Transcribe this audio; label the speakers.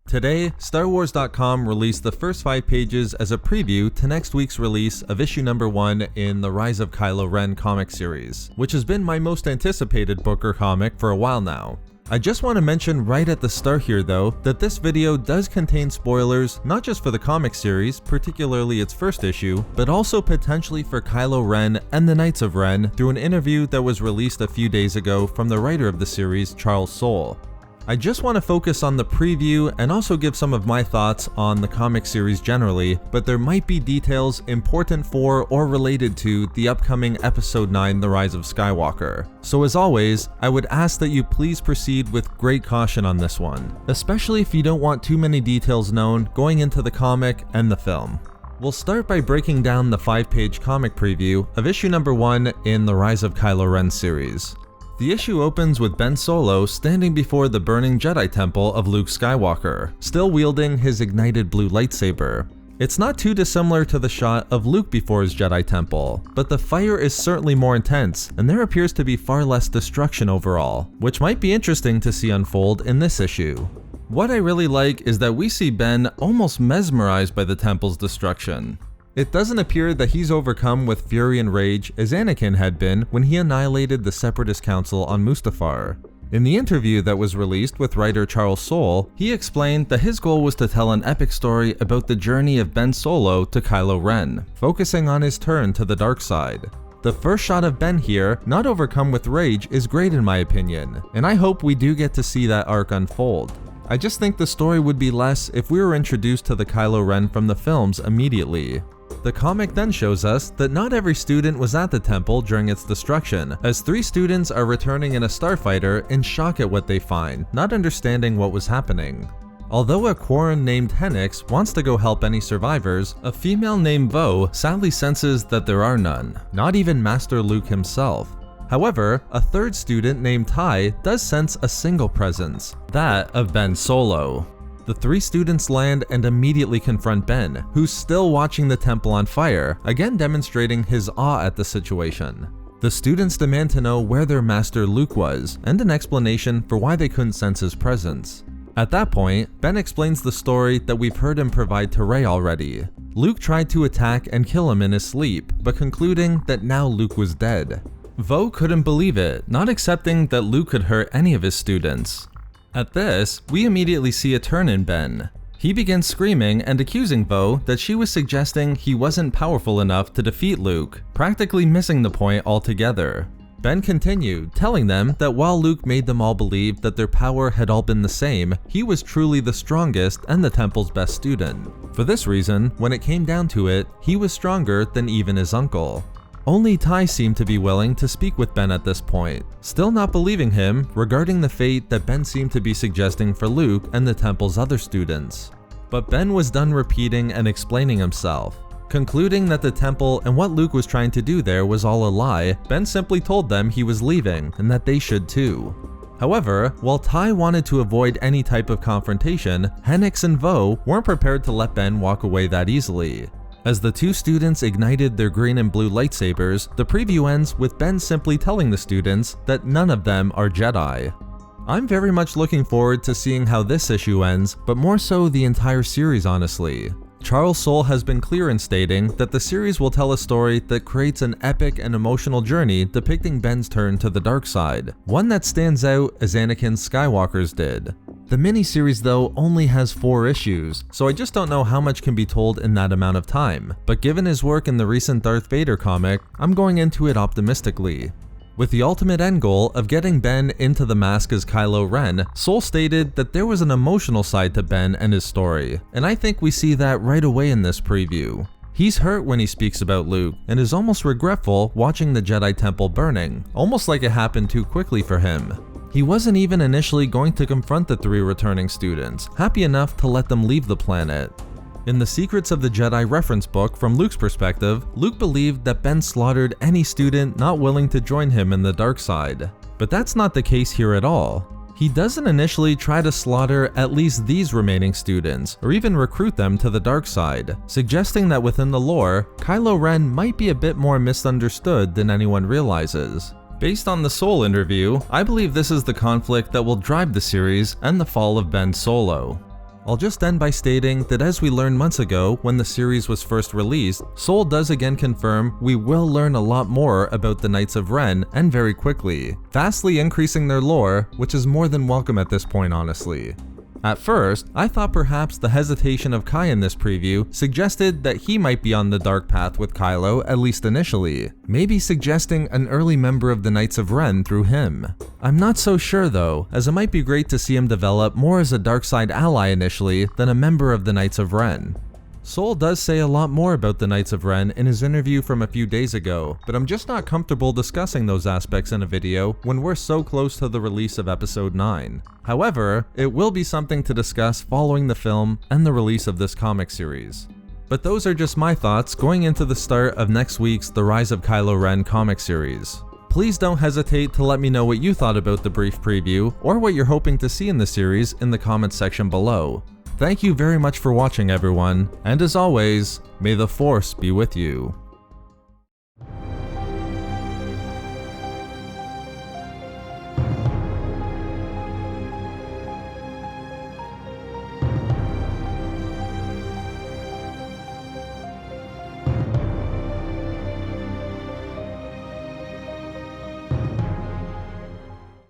Speaker 1: Today, StarWars.com released the first 5 pages as a preview to next week's release of issue number 1 in the Rise of Kylo Ren comic series, which has been my most anticipated book or comic for a while now. I just want to mention right at the start here though, that this video does contain spoilers not just for the comic series, particularly its first issue, but also potentially for Kylo Ren and the Knights of Ren through an interview that was released a few days ago from the writer of the series, Charles Soule. I just want to focus on the preview and also give some of my thoughts on the comic series generally, but there might be details important for or related to the upcoming Episode 9, The Rise of Skywalker. So as always, I would ask that you please proceed with great caution on this one, especially if you don't want too many details known going into the comic and the film. We'll start by breaking down the 5-page comic preview of issue number 1 in the Rise of Kylo Ren series. The issue opens with Ben Solo standing before the burning Jedi temple of Luke Skywalker, still wielding his ignited blue lightsaber. It's not too dissimilar to the shot of Luke before his Jedi temple, but the fire is certainly more intense, and there appears to be far less destruction overall, which might be interesting to see unfold in this issue. What I really like is that we see Ben almost mesmerized by the temple's destruction. It doesn't appear that he's overcome with fury and rage as Anakin had been when he annihilated the Separatist Council on Mustafar. In the interview that was released with writer Charles Soule, he explained that his goal was to tell an epic story about the journey of Ben Solo to Kylo Ren, focusing on his turn to the dark side. The first shot of Ben here, not overcome with rage, is great in my opinion, and I hope we do get to see that arc unfold. I just think the story would be less if we were introduced to the Kylo Ren from the films immediately. The comic then shows us that not every student was at the temple during its destruction, as 3 students are returning in a starfighter in shock at what they find, not understanding what was happening. Although a Quarren named Hennix wants to go help any survivors, a female named Vo sadly senses that there are none, not even Master Luke himself. However, a 3rd student named Tai does sense a single presence, that of Ben Solo. The 3 students land and immediately confront Ben, who's still watching the temple on fire, again demonstrating his awe at the situation. The students demand to know where their master Luke was, and an explanation for why they couldn't sense his presence. At that point, Ben explains the story that we've heard him provide to Rey already. Luke tried to attack and kill him in his sleep, but concluding that now Luke was dead. Vo couldn't believe it, not accepting that Luke could hurt any of his students. At this, we immediately see a turn in Ben. He begins screaming and accusing Vo that she was suggesting he wasn't powerful enough to defeat Luke, practically missing the point altogether. Ben continued, telling them that while Luke made them all believe that their power had all been the same, he was truly the strongest and the temple's best student. For this reason, when it came down to it, he was stronger than even his uncle. Only Tai seemed to be willing to speak with Ben at this point, still not believing him regarding the fate that Ben seemed to be suggesting for Luke and the temple's other students. But Ben was done repeating and explaining himself. Concluding that the temple and what Luke was trying to do there was all a lie, Ben simply told them he was leaving and that they should too. However, while Tai wanted to avoid any type of confrontation, Hennix and Vo weren't prepared to let Ben walk away that easily. As the 2 students ignited their green and blue lightsabers, the preview ends with Ben simply telling the students that none of them are Jedi. I'm very much looking forward to seeing how this issue ends, but more so the entire series honestly. Charles Soule has been clear in stating that the series will tell a story that creates an epic and emotional journey depicting Ben's turn to the dark side, one that stands out as Anakin Skywalker's did. The miniseries though only has 4 issues, so I just don't know how much can be told in that amount of time, but given his work in the recent Darth Vader comic, I'm going into it optimistically. With the ultimate end goal of getting Ben into the mask as Kylo Ren, Soule stated that there was an emotional side to Ben and his story, and I think we see that right away in this preview. He's hurt when he speaks about Luke, and is almost regretful watching the Jedi Temple burning, almost like it happened too quickly for him. He wasn't even initially going to confront the 3 returning students, happy enough to let them leave the planet. In the Secrets of the Jedi reference book, from Luke's perspective, Luke believed that Ben slaughtered any student not willing to join him in the dark side. But that's not the case here at all. He doesn't initially try to slaughter at least these remaining students, or even recruit them to the dark side, suggesting that within the lore, Kylo Ren might be a bit more misunderstood than anyone realizes. Based on the Soule interview, I believe this is the conflict that will drive the series and the fall of Ben Solo. I'll just end by stating that as we learned months ago when the series was first released, Soule does again confirm we will learn a lot more about the Knights of Ren, and very quickly, vastly increasing their lore, which is more than welcome at this point honestly. At first, I thought perhaps the hesitation of Kai in this preview suggested that he might be on the dark path with Kylo, at least initially, maybe suggesting an early member of the Knights of Ren through him. I'm not so sure though, as it might be great to see him develop more as a dark side ally initially than a member of the Knights of Ren. Soule does say a lot more about the Knights of Ren in his interview from a few days ago, but I'm just not comfortable discussing those aspects in a video when we're so close to the release of episode 9. However, it will be something to discuss following the film and the release of this comic series. But those are just my thoughts going into the start of next week's The Rise of Kylo Ren comic series. Please don't hesitate to let me know what you thought about the brief preview or what you're hoping to see in the series in the comments section below. Thank you very much for watching everyone, and as always, may the Force be with you.